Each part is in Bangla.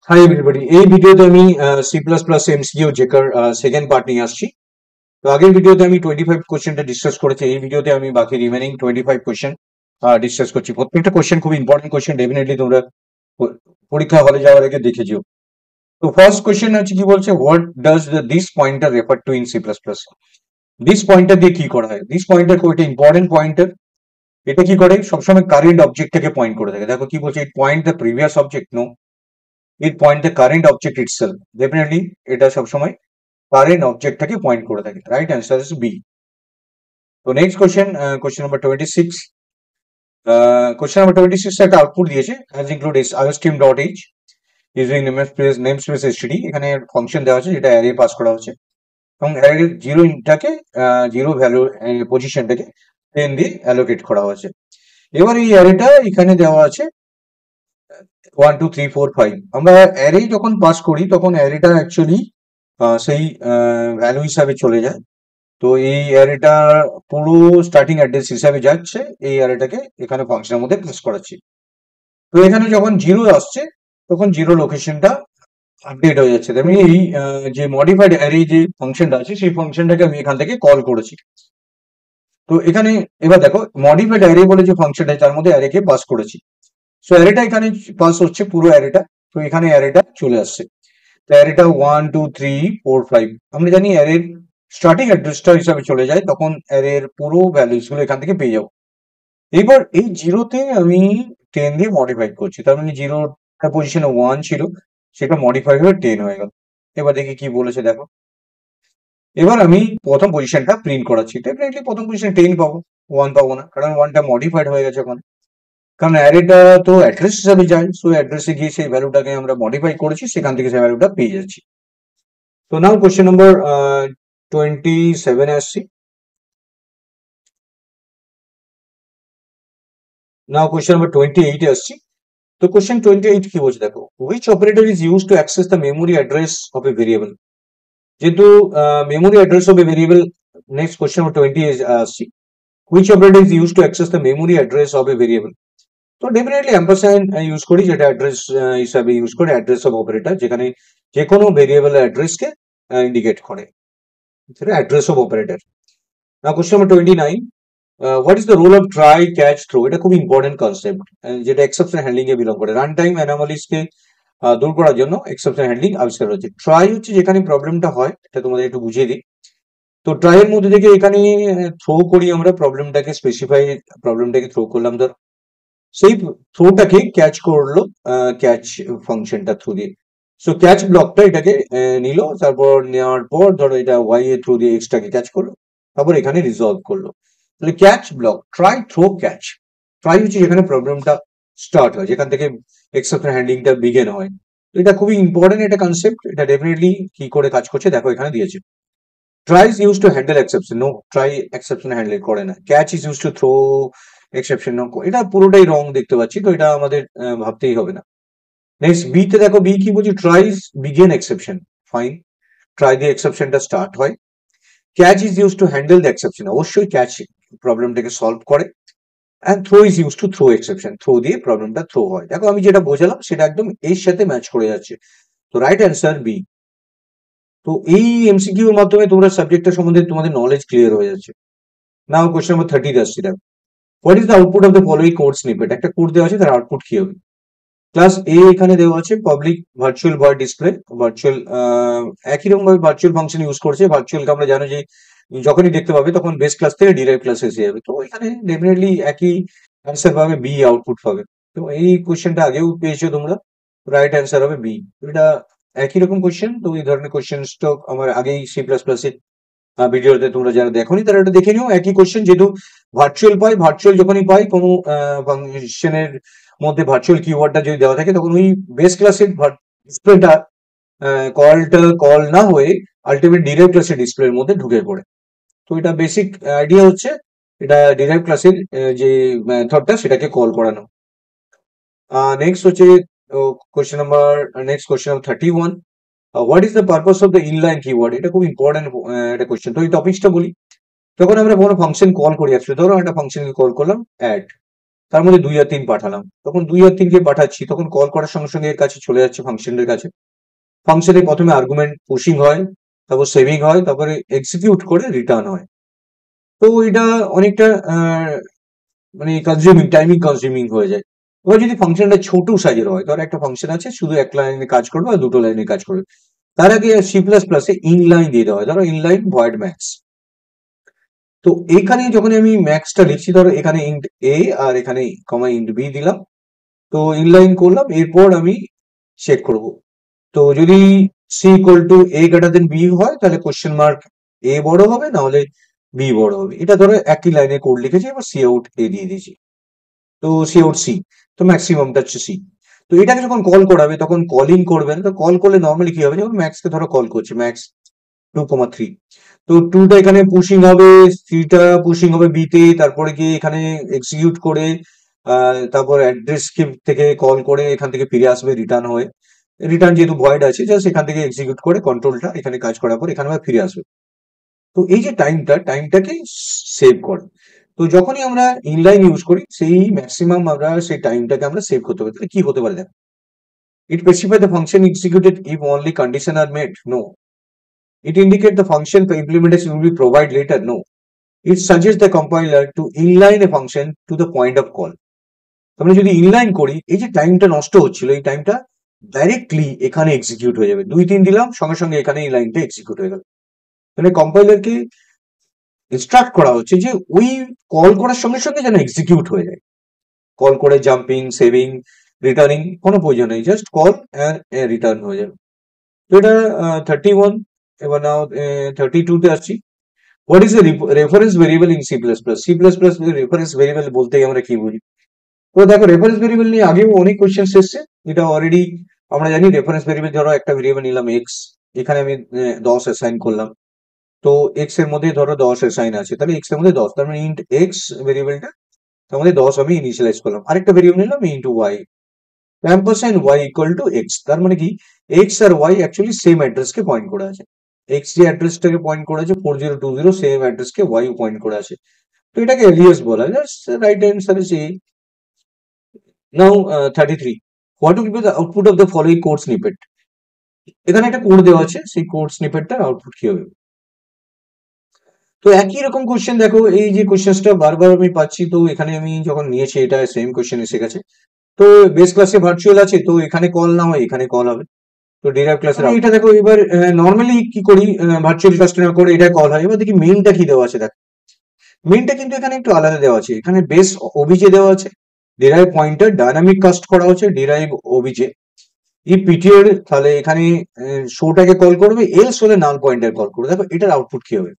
হাই এভরিবডি, এই ভিডিওতে আমি সি প্লাস প্লাস এমসিকিউ জেকার সেকেন্ড পার্ট নিয়ে আসছি। তো আগের ভিডিওতে আমি 25 কোশ্চেনটা ডিসকাস করেছি। এই ভিডিওতে আমি বাকি রিমেনিং 25 কোশ্চেন ডিসকাস করছি। প্রত্যেকটা কোশ্চেন খুব ইম্পর্টেন্ট কোশ্চেন, ডেফিনেটলি তোমরা পরীক্ষা হলে যাওয়ার আগে দেখে যেও। তো ফার্স্ট কোশ্চেন হচ্ছে কি বলছে, what does this pointer refer to in C plus plus. This pointer দিয়ে কি করা হয়? দিস পয়েন্টার খুব একটা ইম্পর্টেন্ট পয়েন্টার। এটা কি করে? সবসময় কারেন্ট অবজেক্টটাকে পয়েন্ট করে থাকে। দেখো কি বলছে, it point the previous object, no, it point the current object itself. Definitely এটা সবসময় কারেন্ট অবজেক্টটাকে পয়েন্ট করে থাকে। Right answer is B. তো next question, question number 26। Question number 26 একটা আউটপুট দিয়েছে, hash include is iostream dot H using namespace STD. এখানে ফাংশন দেওয়া আছে যেটা অ্যারে পাস করা হচ্ছে, এবং অ্যারের জিরোটাকে জিরো ভ্যালু পজিশনটাকে 10 দিয়ে অ্যালোকেট করা হয়েছে। এবার এই অ্যারেটা এখানে দেওয়া আছে 1 2 3 4 5। আমরা অ্যারে যখন পাস করি তখন অ্যারেটা অ্যাকচুয়ালি সেই ভ্যালু হিসাবে চলে যায়। তো এই অ্যারেটা পুরো স্টার্টিং অ্যাড্রেস হিসাবে যাচ্ছে, এই অ্যারেটাকে এখানে ফাংশনের মধ্যে প্লেস করাচ্ছি। তো এখানে যখন জিরো আসছে তখন জিরো লোকেশনটা আপডেট হয়ে যাচ্ছে। তেমনি এই যে মডিফাইড অ্যারে যে ফাংশনটা আছে সেই ফাংশনটাকে আমি এখান থেকে কল করেছি। তো এখানে এবার দেখো, মডিফাইড অ্যারে বলে যে ফাংশনটা, তার মধ্যে অ্যারেকে পাস করেছি। সো অ্যারেটা এখানে পাস হচ্ছে, পুরো অ্যারেটা। তো এখানে অ্যারেটা চলে আসছে। তো অ্যারেটা 1 2 3 4 5 আমরা জানি অ্যারের স্টার্টিং অ্যাড্রেসটা হিসাবে চলে যায়, তখন অ্যারের পুরো ভ্যালুস গুলো এখান থেকে পেয়ে যাবো। এবার এই জিরোতে আমি 10 দিয়ে মডিফাই করছি, তার মানে জিরোর পজিশনে 1 ছিল, সেটা মডিফাই হয়ে 10 হয়ে গেল। এবার দেখি কি বলেছে, দেখো। এবার আমি প্রথম পজিশনটা প্রিন্ট করাচ্ছি। ডেফিনেটলি প্রথম পজিশনে 10 পাবো, 1 পাবো না, কারণ 1টা মডিফাইড হয়ে গেছে ওখানে। কারণ অ্যারেটা তো অ্যাড্রেস হিসাবে যায়, সো অ্যাড্রেসে গিয়ে সেই ভ্যালুটাকে আমরা মডিফাই করেছি, সেখান থেকে সেই ভ্যালুটা পেয়ে যাচ্ছি। তো নাও কোশ্চেন নম্বর 27 আসছি। নাও কোশ্চেন নম্বর 28 এ আসছি। তো কোশ্চেন 28 কি বলছে, দেখো, which operator is use to access the memory address of a variable. যেহেতু memory address of a variable, next question number 20 আসছি। Which operator is use to access the memory address of a variable. তো ডেফিনেটলি অ্যাম্পারস্যান্ড ইউজ করি, যেটা অ্যাড্রেস হিসাবে ইউজ করে, অ্যাড্রেস অফ অপারেটর, যেখানে যে কোনো ভেরিয়েবলের অ্যাড্রেসকে ইন্ডিকেট করে, সেটা address of operator. Now question number 29, what is the role of try catch throw. এটা খুব ইম্পর্টেন্ট কনসেপ্ট, যেটা এক্সেপশন হ্যান্ডলিং এ বিলং করে। রান টাইম অ্যানোমালিস কে দূর করার জন্য এক্সেপশন হ্যান্ডলিং আবিষ্কার হচ্ছে। ট্রাই হচ্ছে যেখানে প্রবলেমটা হয়, এটা তোমাদের একটু বুঝিয়ে দিই। তো ট্রাই এর মধ্যে থেকে এখানে থ্রো করি আমরা প্রবলেমটাকে, স্পেসিফাই প্রবলেমটাকে থ্রো করলাম, ধর সেই থ্রোটাকে ক্যাচ করলো ক্যাচ ফাংশনটা থ্রু দিয়ে। সো ক্যাচ ব্লকটা এটাকে নিল, তারপর নেওয়ার পর ধরো এটা ওয়াই এর থ্রু দিয়ে এক্সটাকে ক্যাচ করলো, তারপর এখানে রিজলভ করলো। তাহলে catch block, try throw catch. Try হচ্ছে যেখানে প্রবলেমটা স্টার্ট হয়, যেখান থেকে এক্সেপশন হ্যান্ডলিংটা বিগেন হয়। তো এটা খুবই ইম্পর্টেন্ট একটা কনসেপ্ট। এটা ডেফিনেটলি কি করে কাজ করছে দেখো, এখানে দিয়েছে। Try is use to handle exception, no, try exception handle করে না। Catch is use to throw exception, no, এটা পুরোটাই রং দেখতে পাচ্ছি, তো এটা আমাদের ভাবতেই হবে না। নেক্সট বি তে দেখো, বি কি বলছি, tries begin exception. Fine, try দিয়ে এক্সেপশনটা স্টার্ট হয়। Catch is use to handle the exception, অবশ্যই ক্যাচ প্রবলেমটাকে সলভ করে। And throw is use to throw exception, throw দিয়ে প্রবলেমটা থ্রো হয়। দেখো আমি যেটা বোঝালাম সেটা একদম এর সাথে ম্যাচ করে যাচ্ছে। তো রাইট অ্যান্সার বি। তো এই এমসিকিউ এর মাধ্যমে তোমরা সাবজেক্টটা সম্বন্ধে তোমাদের নলেজ ক্লিয়ার হয়ে যাচ্ছে। নাও কোশ্চেন নাম্বার 30 তে আসছি। দেখো, what is the output of the following code snippet. একটা কোড দেওয়া আছে, তার আউটপুট কি হবে। ক্লাস এ এখানে দেওয়া আছে, public virtual void display. Virtual একই রকম ভাবে ভার্চুয়াল ফাংশন ইউজ করছে। ভার্চুয়ালকে আমরা জানো যে যখনই দেখতে পাবে তখন বেস ক্লাস থেকে ডিরাইভ ক্লাস এসে যাবে। তো এখানে ডেফিনেটলি একই অ্যান্সার পাবে, বি আউটপুট পাবে। তো এই কোশ্চেনটা আগেও পেয়েছো তোমরা, রাইট অ্যান্সার হবে বি। এটা একই রকম কোশ্চেন, তো এই ধরনের কোশ্চেন তো আমার আগেই সি প্লাস প্লাস এর ভিডিওতে তোমরা যারা দেখোনি তারা এটা দেখে নিও। একই কোশ্চেন, যেহেতু ভার্চুয়াল পাই, ভার্চুয়াল যখনই পাই কোনো ফাংশনের মধ্যে ভার্চুয়াল কিওয়ার্ডটা যদি দেওয়া থাকে, তখন ওই বেস ক্লাসের ডিসপ্লেটা কলটা কল না হয়ে আলটিমেট ডিরাইভ ক্লাসের ডিসপ্লের মধ্যে ঢুকে পড়ে। তো এটা বেসিক আইডিয়া হচ্ছে, এটা ডিরাইভ ক্লাসের যে মেথডটা সেটাকে কল করানো। নেক্সট হচ্ছে question number, next question number 31, what is the purpose of the inline keyword. এটা খুব ইম্পর্টেন্ট একটা কোশ্চেন। তো এই টপিকসটা বলি, যখন আমরা কোনো ফাংশন কল করি, আসলে ধরো একটা ফাংশনকে কল করলাম অ্যাড, তার মধ্যে 2 আর 3 পাঠালাম, তখন 2 আর 3 কে পাঠাচ্ছি, তখন কল করার সঙ্গে সঙ্গে এর কাছে চলে যাচ্ছে ফাংশনের কাছে। ফাংশনে প্রথমে আর্গুমেন্ট পুশিং হয়, তারপর সেভিং হয়, তারপরে এক্সিকিউট করে রিটার্ন হয়। তো এটা অনেকটা মানে টাইমিং কনজিউমিং হয়ে যায়। এবার যদি ফাংশনটা ছোট সাইজের হয়, ধর একটা ফাংশন আছে শুধু এক লাইনে কাজ করবে আর দুটো লাইনে কাজ করবে, তার আগে সি প্লাস প্লাসে ইনলাইন দিয়ে দেওয়া হয়, ধরো ইনলাইন ভয়েড ম্যাক্স। তো এখানে যখন আমি ম্যাক্সটা লিখছি, ধরো এখানে ইন্ট এ আর এখানে কমা ইন্ট বি দিলাম, তো ইনলাইন করলাম, এরপর আমি চেক করব। তো যদি C equal to A greater than B হয়, তাহলে কোশ্চেন মার্ক এ বড় হবে, না হলে বি বড় হবে। এটা ধরো একই লাইনে কোড লিখেছি, এবার সি আউট এ দিয়ে দিয়েছি, তো সি আউট সি, তো ম্যাক্সিমামটা হচ্ছে সি। তো এটাকে যখন কল করাবে তখন কলিং করবেন, তো কল করলে নর্মালি কি হবে, যখন ম্যাক্সকে ধরো কল করছে ম্যাক্স 2,3, তো 2টা এখানে পুশিং হবে, 3টা পুশিং হবে বি তে, তারপরে গিয়ে এখানে এক্সিকিউট করে তারপর অ্যাড্রেস থেকে কল করে এখান থেকে ফিরে আসবে রিটার্ন হয়ে। রিটার্ন যেহেতু ভয়েড আছে, জাস্ট এখান থেকে এক্সিকিউট করে কন্ট্রোলটা এখানে কাজ করার পর এখানে আবার ফিরে আসবে। তো এই যে টাইমটাকে সেভ করে। তো যখনই আমরা ইনলাইন ইউজ করি, সেই ম্যাক্সিমাম আমরা সেই টাইমটাকে আমরা সেভ করতে পারি। তাহলে কি হতে পারে দেখো, it specify the function executed if only condition are made, no. It indicate the function implementation will be provide later, no. It suggest the compiler to inline a function to the point of call. আমরা যদি ইনলাইন করি, এই যে টাইমটা নষ্ট হচ্ছিল, এই টাইমটা ডাইরেক্টলি এখানে এক্সিকিউট হয়ে যাবে। 2-3 দিলাম, সঙ্গে সঙ্গে এখানে এই লাইনটা এক্সিকিউট হয়ে গেল। মানে কম্পাইলারকে ইনস্ট্রাক্ট করা হচ্ছে যে ওই কল করার সঙ্গে সঙ্গে যেন এক্সিকিউট হয়ে যায়। কল করে জাম্পিং, সেভিং, রিটার্নিং কোনো প্রয়োজন নেই, জাস্ট কল অ্যান্ড রিটার্ন হয়ে যাবে। তো এটা 31। এবার নাও 32 তে আসছি। What is a reference variable in C plus plus? C plus plus reference variable বলতে আমরা কি বুঝি? তো দেখো, রেফারেন্স ভেরিয়েবল নিয়ে আগেও অনেক কোয়েশ্চেন এসেছে, এটা অলরেডি আমরা জানি। রেফারেন্স ভেরিয়েবল, ধরো একটা ভেরিয়েবল নিলাম এক্স, এখানে আমি 10 অ্যাসাইন করলাম, তো এক্স এর মধ্যে ধরো 10 অ্যাসাইন আছে, তাহলে এক্স এর মধ্যে 10, তার মানে ইন্ট এক্স ভেরিয়েবলটা, তার মধ্যে 10 আমি ইনিশিয়ালাইজ করলাম। আরেকটা ভেরিয়েবল নিলাম into y, ampersand y equal to x, তার মানে কি এক্স আর ওয়াই অ্যাকচুয়ালি সেম অ্যাড্রেসকে পয়েন্ট করে আছে। এক্স যে অ্যাড্রেসটাকে পয়েন্ট করে আছে 4020, সেম অ্যাড্রেসকে ওয়াই পয়েন্ট করে আছে। তো এটাকে এলিয়াস বলা হয়। Just right answer is a. Now 33, what will be the output of the following code snippet? এখানে একটা কোড দেওয়া আছে, সেই কোড স্নিপেটটার আউটপুট কি হবে? তো একই রকম কোশ্চেন দেখো, এই যে কোশ্চেনটা বারবার আমি পাচ্ছি, তো এখানে আমি যখন নিয়েছি এটা সেম কোশ্চেন এসে গেছে। তো বেস ক্লাসে ভার্চুয়াল আছে, তো এখানে কল না হয় এখানে কল হবে। তো ডিরাইভ ক্লাসের এটা দেখো, এবার নর্মালি কি করি, ভার্চুয়াল ক্লাসটা না করে এটা কল হয়। এবার দেখি মেইনটা কি দেওয়া আছে, দেখো মেইনটা কিন্তু এখানে একটু আলাদা দেওয়া আছে। এখানে বেস ওবিজে দেওয়া আছে, ডিরাইভ পয়েন্টার ডায়নামিক কাস্ট করা হচ্ছে ডিরাইভ ওবিজে। এই পিটিআর তাহলে এখানে শোটাকে কল করবে, এলস হলে নাল পয়েন্টার কল করবে। দেখো এটার আউটপুট কি হবে?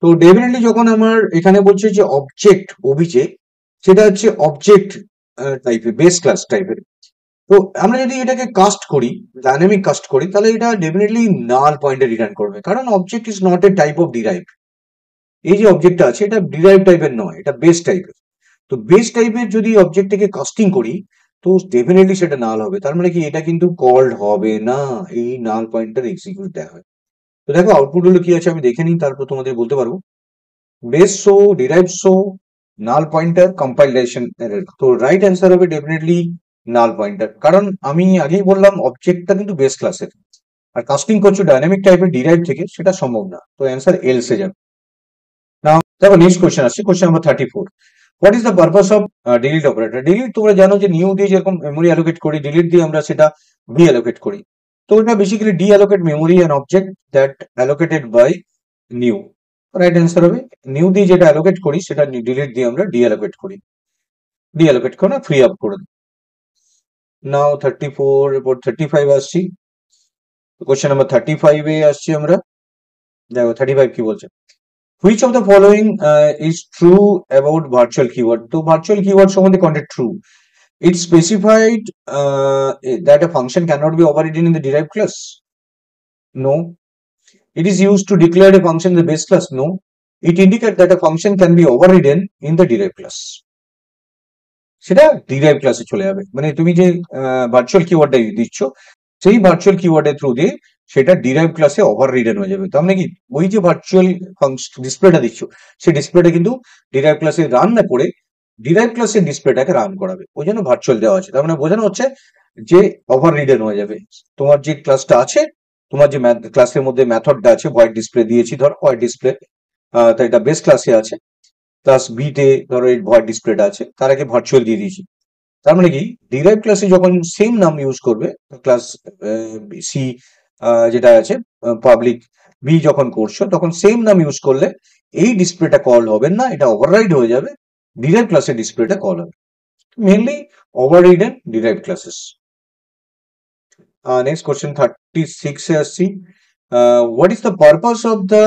তো ডেফিনেটলি যখন আমার এখানে বলছে যে অবজেক্ট ওবিজে, সেটা হচ্ছে অবজেক্ট টাইপের, বেস ক্লাস টাইপের। তো আমরা যদি এটাকে কাস্ট করি, ডাইনামিক কাস্ট করি, তাহলে এটা ডেফিনেটলি নাল পয়েন্টার রিটার্ন করবে, কারণ object is not a type of derive. এই যে অবজেক্টটা আছে এটা ডিরাইভ টাইপের নয়, এটা বেস টাইপের। তো বেস টাইপের যদি অবজেক্টটাকে কাস্টিং করি, তো ডেফিনেটলি সেটা নাল হবে। তার মানে কি এটা কিন্তু কল্ড হবে না, এই নাল পয়েন্টার এক্সিকিউট দেওয়া হয়। তো দেখো আউটপুট হলো কি আছে আমি দেখে নিই, তারপর তোমাদের বলতে পারবো। বেস শো, ডিরাইভ শো, নাল পয়েন্টার, কম্পাইলেশন এরর। তো রাইট অ্যান্সার হবে ডেফিনেটলি নাল পয়েন্টার, কারণ আমি আগেই বললাম অবজেক্টটা কিন্তু বেস ক্লাসের, আর কাস্টিং করছো ডাইনামিক টাইপের ডিরাইভ থেকে, সেটা সম্ভব না। তো অ্যান্সার এলসে যাবে। নাও দেখো নেক্সট কোয়েশ্চেন আসছে, question number 34। What is the purpose of delete operator? Delete তোমরা জানো যে নিউ দিয়ে যেরকম মেমোরি অ্যালোকেট করি, ডিলিট দিয়ে আমরা সেটা ডি অ্যালোকেট করি। তো এটা basically deallocate memory and object that allocated by new. Right answer হবে নিউ দিয়ে যেটা অ্যালোকেট করি সেটা ডিলিট দিয়ে আমরা ডি অ্যালোকেট করি, ডি অ্যালোকেট করে ফ্রি আপ করে দিই। নাও 34 এরপর 35 আসছি। কোয়েশ্চেন নাম্বার 35 এ আসছি আমরা। দেখো 35 কি বলছে, which of the following is true about virtual keyword? তো virtual keyword সম্বন্ধে কোনটা true? It specified that a function cannot be overridden in the derived class. No. It is used to declare a function in the base class. No. It indicates that a function can be overridden in the derived class. সেটা derived ক্লাসে চলে যাবে, মানে তুমি যে ভার্চুয়াল কিওয়ার্ডটা দিচ্ছ, সেই ভার্চুয়াল কিওয়ার্ডের থ্রু দিয়ে সেটা ডিরাইভ ক্লাসে ওভার রিডেন হয়ে যাবে। তার মানে কি ওই যে ভার্চুয়াল ডিসপ্লেটা দিচ্ছ, সেই ডিসপ্লেটা কিন্তু ডিরাইভ ক্লাসে রান না করে ডিরাইভ ক্লাসের ডিসপ্লেটাকে রান করাবে, ওই জন্য ভার্চুয়াল দেওয়া আছে। তার মানে বোঝানো হচ্ছে যে ওভার রিডেন হয়ে যাবে। তোমার যে ক্লাসটা আছে, তোমার যে ক্লাসের মধ্যে মেথডটা আছে, হোয়াইট ডিসপ্লে দিয়েছি, ধরো হোয়াইট ডিসপ্লে, তো এটা বেস ক্লাসে আছে, ক্লাস বি তে ধরো এই হোয়াইট ডিসপ্লেটা আছে, তার আগে ভার্চুয়াল দিয়ে দিয়েছি। তার মানে কি, ডিরাইভ ক্লাসে যখন সেম নাম ইউজ করবে, ক্লাস সি যেটা আছে পাবলিক বি যখন করছো, তখন সেম নাম ইউজ করলে এই ডিসপ্লেটা কল হবে না, এটা ওভাররাইড হয়ে যাবে, ডিরাইভ ক্লাসের ডিসপ্লেটা কল হবে। Mainly override and derive classes. Next question 36 এ আসছি। What is the purpose of the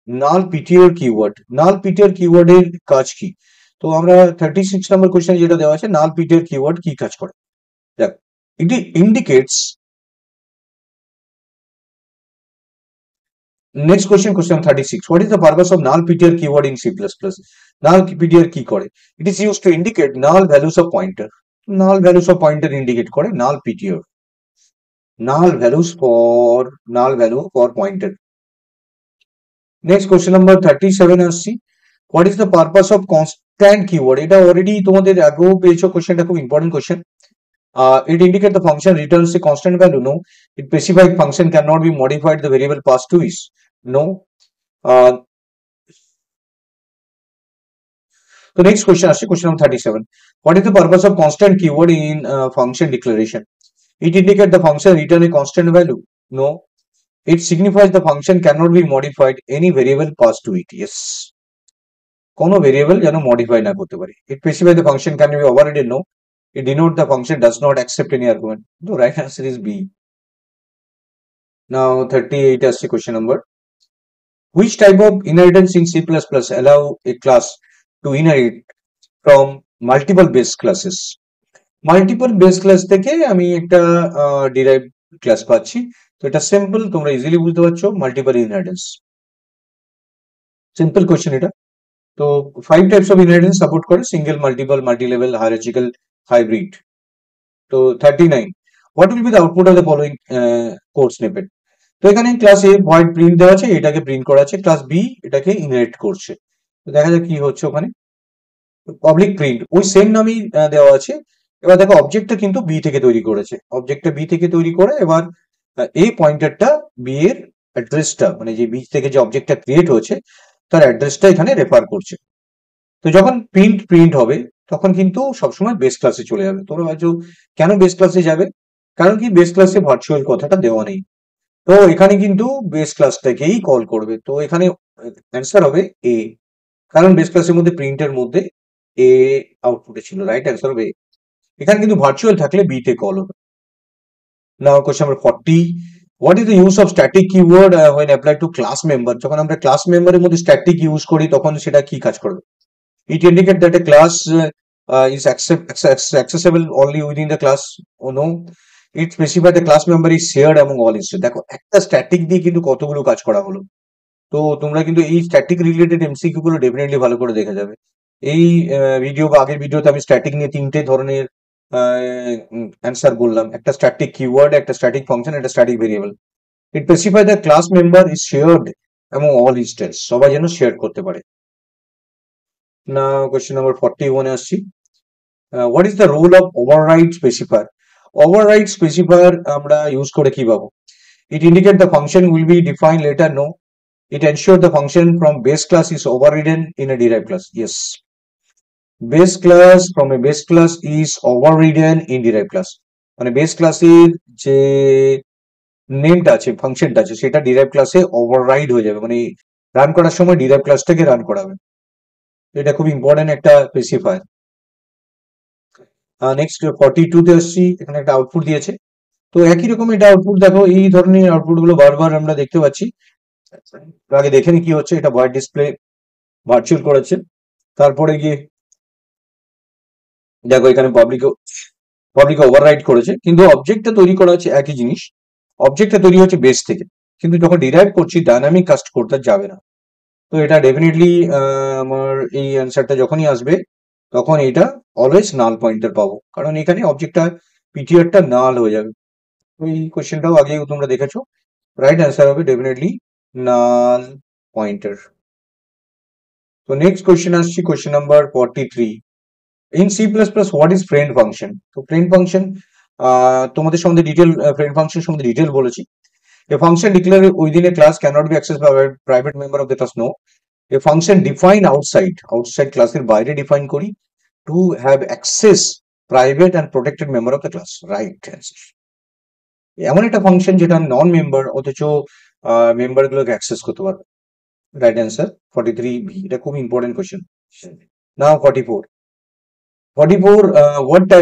null PTR keyword? Null PTR কিওয়ার্ডের কাজ কি? তো আমরা 36 নম্বর কোশ্চেন যেটা দেওয়া আছে, নাল পিটিআর কিওয়ার্ড কি কাজ করে? দেখ, it indicates. Next question, question 36. What is the purpose of null ptr keyword in C++? Null ptr কি করে? It is used to indicate null values of pointer. Null values of pointer indicate করে null ptr. Null value for pointer. Next question number 37 আসছি। What is the purpose of constant keyword? এটা already তোমাদের আগেও পেয়েছো, কোশ্চেনটা খুব important question. It indicates the function returns a constant value. No. It specified function cannot be modified. The variable passed to is no. The next question is question number 37. What is the purpose of constant keyword in function declaration? It indicates the function return a constant value. No. It signifies the function cannot be modified. Any variable passed to it. Yes. কোনো ভেরিয়েবল যেন মডিফাই না করতে পারি। It specifies the function can be overridden. No. It denotes the function does not accept any argument. The right answer is B. Now 38 is the question number. Which type of inheritance in C++ allow a class to inherit from multiple base classes? Multiple base class থেকে আমি একটা derived class পাচ্ছি। তো এটা সিম্পল, তোমরা ইজিলি বুঝতে পারছো, মাল্টিপল ইনহেরিটেন্স। সিম্পল কোশ্চেন এটা। তো 5 টাইপস অফ ইনহেরিটেন্স সাপোর্ট করে, single, multiple, multi level, hierarchical, hybrid. তো 39, what will be the output of the following code snippet? তো এখানে ক্লাস এ ভয়েড প্রিন্ট দেওয়া আছে, এটাকে প্রিন্ট করা আছে, ক্লাস বি এটাকে ইনহেরিট করছে। তো দেখা যাক কি হচ্ছে ওখানে। পাবলিক প্রিন্ট ওই সেম নামই দেওয়া আছে। এবার দেখো অবজেক্টটা কিন্তু বি থেকে তৈরি করেছে, অবজেক্টটা বি থেকে তৈরি করে এবার এই পয়েন্টারটা বি এর অ্যাড্রেসটা, মানে যে বি থেকে যে অবজেক্টটা ক্রিয়েট হয়েছে তার অ্যাড্রেসটা এখানে রেফার করছে। তো যখন প্রিন্ট হবে তখন কিন্তু সবসময় বেস ক্লাসে চলে যাবে। তোমরা ভাবছো কেন বেস ক্লাসে যাবে? কারণ কি, বেস ক্লাসে ভার্চুয়াল কথাটা দেওয়া নেই, তো এখানে কিন্তু বেস ক্লাসটাকেই কল করবে। তো এখানে অ্যান্সার হবে এ, কারণ বেস ক্লাসের মধ্যে প্রিন্টের মধ্যে এ আউটপুটে ছিল, রাইট অ্যান্সার হবে। এখানে কিন্তু ভার্চুয়াল থাকলে বি তে কল হবে। Now question number 40, what is the use of static keyword when apply to class member? যখন আমরা ক্লাস মেম্বারের মধ্যে স্ট্যাটিক ইউজ করি তখন সেটা কি কাজ করবে? It indicate that a class is accessible only within the class. Oh no. It specify the class member is shared among all instances. দেখো একটা স্ট্যাটিক দিয়ে কিন্তু কতগুলো কাজ করা হলো। তো তোমরা কিন্তু এই স্ট্যাটিক রিলেটেড এমসিকিউ গুলো ডেফিনেটলি ভালো করে দেখে যাবে। এই ভিডিও বা আগের ভিডিওতে আমি স্ট্যাটিক নিয়ে 3টে ধরনের অ্যান্সার বললাম, একটা স্ট্যাটিক কিওয়ার্ড, একটা স্ট্যাটিক ফাংশন, একটা static variable. It specify the class member is shared এবং অল ইনস্ট্যান্স, সবাই যেন শেয়ার করতে পারে। না কোয়েশ্চেন নাম্বার 41 এ আসছি। What is the role of override specifier? Override specifier আমরা ইউজ করে কি পাবো? It indicate the function will be defined later. No. It ensures the function from base class is overridden in a derived class. Yes. Base class from a base class is overridden in derived class. মানে বেস ক্লাসের যে নেমটা আছে, ফাংশনটা আছে, সেটা ডিরাইভ ক্লাসে ওভাররাইড হয়ে যাবে, মানে রান করার সময় ডিরাইভ ক্লাসটাকে রান করাবে। এটা খুব ইম্পর্টেন্ট একটা স্পেসিফায়ার। নেক্সট 42 তে আসছি, এখানে একটা আউটপুট দিয়েছে। তো একই রকম এটা আউটপুট, দেখো এই ধরনের আউটপুট গুলো বারবার আমরা দেখতে পাচ্ছি। আগে দেখে নি কি হচ্ছে। এটা ভয়েড ডিসপ্লে ভার্চুয়াল করেছে, তারপরে গিয়ে দেখো এখানে পাবলিকে ওভাররাইড করেছে, কিন্তু অবজেক্টটা তৈরি করা হচ্ছে একই জিনিস, অবজেক্টটা তৈরি হচ্ছে বেস থেকে, কিন্তু যখন ডিরাইভ করছি ডাইনামিক কাস্ট করতে যাবে না। তো এটা ডেফিনেটলি আমার এই অ্যান্সারটা যখনই আসবে তখন এটা অলওয়েজ নাল পয়েন্টার পাবো, কারণ এখানে অবজেক্টটা পিটিআরটা নাল হয়ে যাবে। তো এই কোয়েশ্চেনটাও আগে তোমরা দেখেছো, রাইট অ্যান্সার হবে ডেফিনেটলি নাল পয়েন্টার। তো নেক্সট কোয়েশ্চেন আসছি, question number 43। In C plus plus what is friend function? তো ফ্রেন্ড ফাংশন তোমাদের সম্বন্ধে ডিটেল, ফ্রেন্ড ফাংশন সম্বন্ধে ডিটেল বলেছি। A function declared within a class cannot be accessed by a private member of the class. No. A function defined outside class এর বাইরে define করি to have access private and protected member of the class. Right answer. এমন একটা ফাংশন যেটা নন মেম্বার অথচ মেম্বার গুলোকে অ্যাক্সেস করতে পারবে। Right answer 43B। এটা খুব important question. Now 44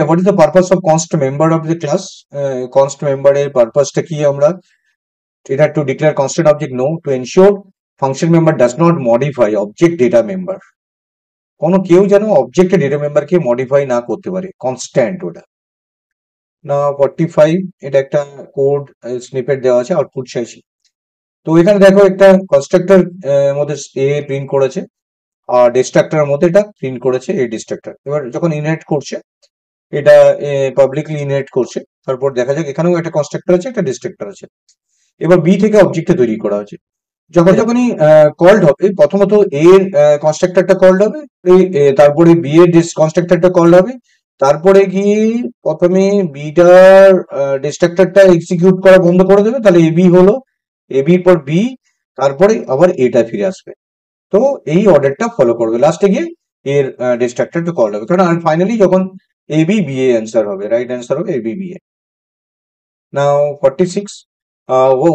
what is the purpose of const member of the class? Const member এর পারপাসটা কি? আমরা এটা to declare constant object no, to ensure function member does not modify object data member, কোনো কেউ যেন অবজেক্ট ডেটা মেম্বারকে মডিফাই না করতে পারে, কনস্ট্যান্ট ওটা। না 45 এটা একটা কোড স্নিপেট দেওয়া আছে, আউটপুট চাইছি। তো এখানে দেখো একটা কনস্ট্রাক্টর মধ্যে এ প্রিন্ট করেছে আর ডিস্ট্রাক্টরের মধ্যে এটা প্রিন্ট করেছে এই ডিস্ট্রাক্টর। এবার যখন ইনহেরিট করছে এটা পাবলিকলি ইনহেরিট করছে, তারপর দেখা যাক এখানেও একটা কনস্ট্রাক্টর আছে একটা ডিস্ট্রাক্টর আছে। এবার বি থেকে অবজেক্টে তৈরি করা হয়েছে। যখনই কল্ড হবে প্রথমত এ এর কনস্ট্রাক্টরটা কল্ড হবে, তারপরে বি এর কনস্ট্রাক্টরটা কল্ড হবে, তারপরে গিয়ে প্রথমে বিটার ডিস্ট্রাক্টরটা এক্সিকিউট করা বন্ধ করে দেবে, তাহলে এবি হলো, এবির পর বি, তারপরে আবার এটা ফিরে আসবে। তো এই অর্ডারটা ফলো করবে, লাস্টে গিয়ে এর ডিস্ট্রাক্টরটা কল হবে, কারণ ফাইনালি যখন এবি বি এ অ্যান্সার হবে, রাইট অ্যান্সার হবে A B B A. Now 46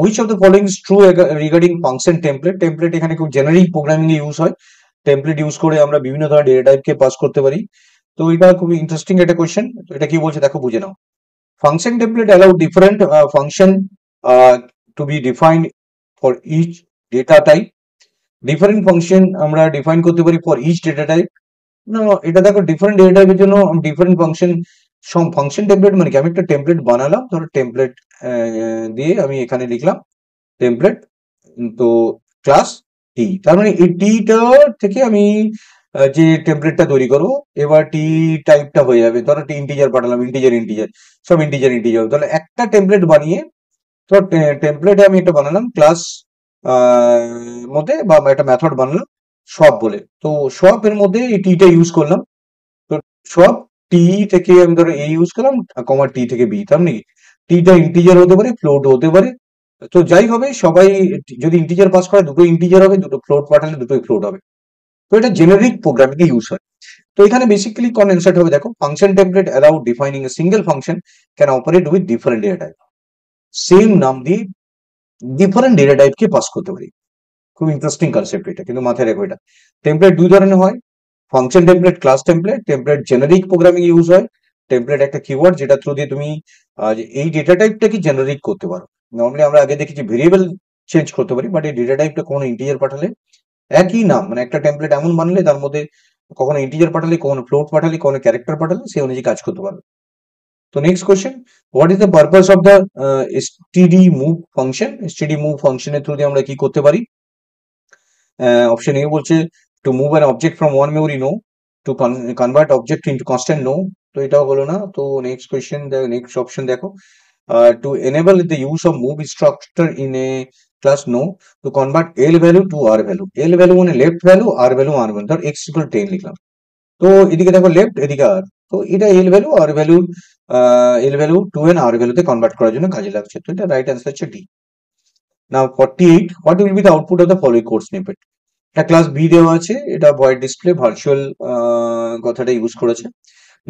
which of the following is true regarding function template? Template এখানে খুব জেনারিক প্রোগ্রামিং এ ইউজ হয়, টেমপ্লেট ইউজ করে আমরা বিভিন্ন ধরনের ডেটা টাইপকে পাস করতে পারি। তো এটা খুবই ইন্টারেস্টিং একটা কোয়েশ্চেন। তো এটা কি বলছে দেখো, বুঝে নাও। Function template allow different function to be defined for each data type. Different function আমরা ডিফাইন করতে পারি ফর ইচ ডেটা টাইপ। না, এটা দেখো ডিফারেন্ট ডেটা টাইপের জন্য ডিফারেন্ট ফাংশন। ফাংশন টেমপ্লেট মানে কি, আমি একটা টেমপ্লেট বানালাম, ধরো টেমপ্লেট দিয়ে আমি এখানে লিখলাম টেমপ্লেট, তো ক্লাস টি, তার মানে এই টিটা থেকে আমি যে টেমপ্লেটটা তৈরি করবো, এবার টি টাইপটা হয়ে যাবে, ধরো ইন্টিজার পাঠালাম, ইন্টিজার সব ইন্টিজার তাহলে একটা টেমপ্লেট বানিয়ে, ধর টেমপ্লেটে আমি একটা বানালাম ক্লাস মধ্যে, বা একটা মেথড বানালাম সব বলে, তো সব এর মধ্যে এই টিটা ইউজ করলাম। তো সব টি থেকে আমি ধরো এ ইউজ করলাম, কমা টি থেকে বি, তার মানে টিটা ইন্টিজার হতে পারে, ফ্লোট হতে পারে, তো যাই হবে সবাই যদি ইন্টিজার পাস করে দুটো ইন্টিজার হবে, দুটো ফ্লোট পাঠালে দুটোই ফ্লোট হবে। তো এটা জেনারিক প্রোগ্রামিং এ ইউজ হয়। তো এখানে বেসিক্যালি কোন অ্যান্সার হবে দেখো, function template allow defining a single function can operate with different data type. Same নাম দিয়ে ডিফারেন্ট ডেটা টাইপকে পাস করতে পারি। খুব ইন্টারেস্টিং কনসেপ্ট এটা, কিন্তু মাথায় রাখো এটা টেমপ্লেট দুই ধরনের হয়, function template, class template. Template generic programming use হয়, টেমপ্লেট একটা কিওয়ার্ড যেটা থ্রু দিয়ে তুমি এই ডেটা টাইপটাকে জেনারিক করতে পারো। নর্মালি আমরা আগে দেখেছি ভেরিয়েবল চেঞ্জ করতে পারি, বাট এই ডেটা টাইপটা কোনো ইন্টিজার পাঠালে একই নাম, মানে একটা টেমপ্লেট এমন বানালে তার মধ্যে কখনো ইন্টিজার পাঠালে, কখনো ফ্লোট পাঠালে, কখনো ক্যারেক্টার পাঠালে, সেই অনুযায়ী কাজ করতে পারবে। তো next question, what is the purpose of the STD move function? STD move ফাংশনের থ্রু দিয়ে আমরা কি করতে পারি? অপশন এ বলছে to move an object from one memory no, to convert object into constant no, তো এটাও হলো না। তো নেক্সট কোয়েশ্চেন, নেক্সট অপশন দেখো, to enable the use of move instructor in a class no, to convert L value to R value. L value মানে লেফট ভ্যালু, আর ভ্যালু ধর এক্স ইকুয়াল 10 লিখলাম, তো এদিকে দেখো লেফট, এদিকে আর, তো এটা এল ভ্যালু আর ভ্যালু, এল ভ্যালু টু এন আর ভ্যালুতে কনভার্ট করার জন্য কাজে লাগছে। তো এটা রাইট অ্যান্সার হচ্ছে D. Now 48, what will be the output of the following code snippet? একটা ক্লাস বি দেওয়া আছে, এটা ভয়েড ডিসপ্লে ভার্চুয়াল কথাটা ইউজ করেছে,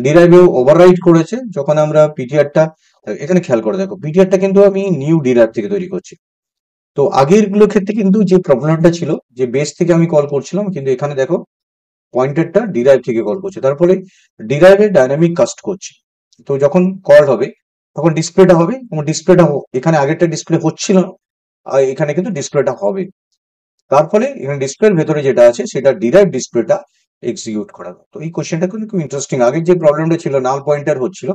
ডিরাইভেও ওভাররাইড করেছে। যখন আমরা পিটিআরটা, এখানে খেয়াল করে দেখো পিটিআরটা কিন্তু আমি নিউ ডিরাইভ থেকে তৈরি করছি। তো আগের গুলোর ক্ষেত্রে কিন্তু যে প্রবলেমটা ছিল যে বেস থেকে আমি কল করছিলাম, কিন্তু এখানে দেখো পয়েন্টারটা ডিরাইভ থেকে কল করছে, তার ফলে ডিরাইভে ডাইনামিক কাস্ট করছে। তো যখন কল হবে তখন ডিসপ্লেটা হবে, এবং ডিসপ্লেটা এখানে আগেরটা ডিসপ্লে হচ্ছিল না, আর এখানে কিন্তু ডিসপ্লেটা হবে। তার ফলে এখানে ডিসপ্লের ভেতরে যেটা আছে সেটা ডিরাইভ ডিসপ্লেটা এক্সিকিউট করা। তো এই কোশ্চেনটা কিন্তু খুব ইন্টারেস্টিং। আগের যে প্রবলেমটা ছিল নাল পয়েন্টার হচ্ছিল,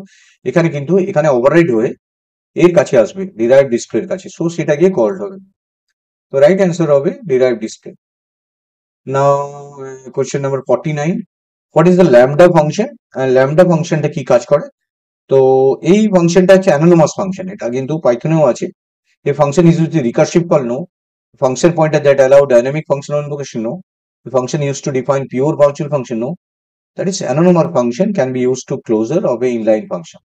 এখানে কিন্তু এখানে ওভাররাইড হয়ে এর কাছে আসবে, ডিরাইভ ডিসপ্লের কাছে, সো সেটা গিয়ে কল হবে। তো রাইট অ্যান্সার হবে derive display. Now question number 49, what is the lambda function? Lambda ফাংশনটা কি কাজ করে? তো এই ফাংশনটা হচ্ছে অ্যানোনিমাস ফাংশন, এটা কিন্তু পাইথনেও আছে। A function is used to recursive call no, function pointer that allow dynamic functional invocation no, the function used to define pure virtual function no, that is anonomer function can be used to closure of a inline function.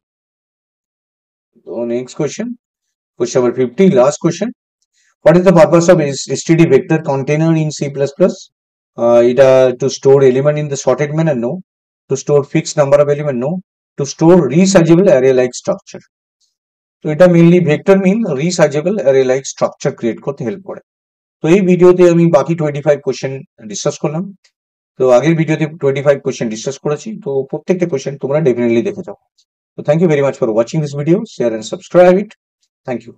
So next question number 50, last question. What is the purpose of std vector container in C++? To store element in the sorted manner, no. To store fixed number of element, no. To store resizable array like structure. তো এটা mainly vector mean resizable array like structure create করতে হেল্প করে। তো এই ভিডিওতে আমি বাকি 25 কোশ্চেন ডিসকাস করলাম। তো আগের ভিডিওতে 25 কোশ্চেন ডিসকাস করেছি, তো প্রত্যেকটা কোশ্চেন তোমরা ডেফিনেটলি দেখে যাও। তো thank you very much for watching this video, share and subscribe it. Thank you.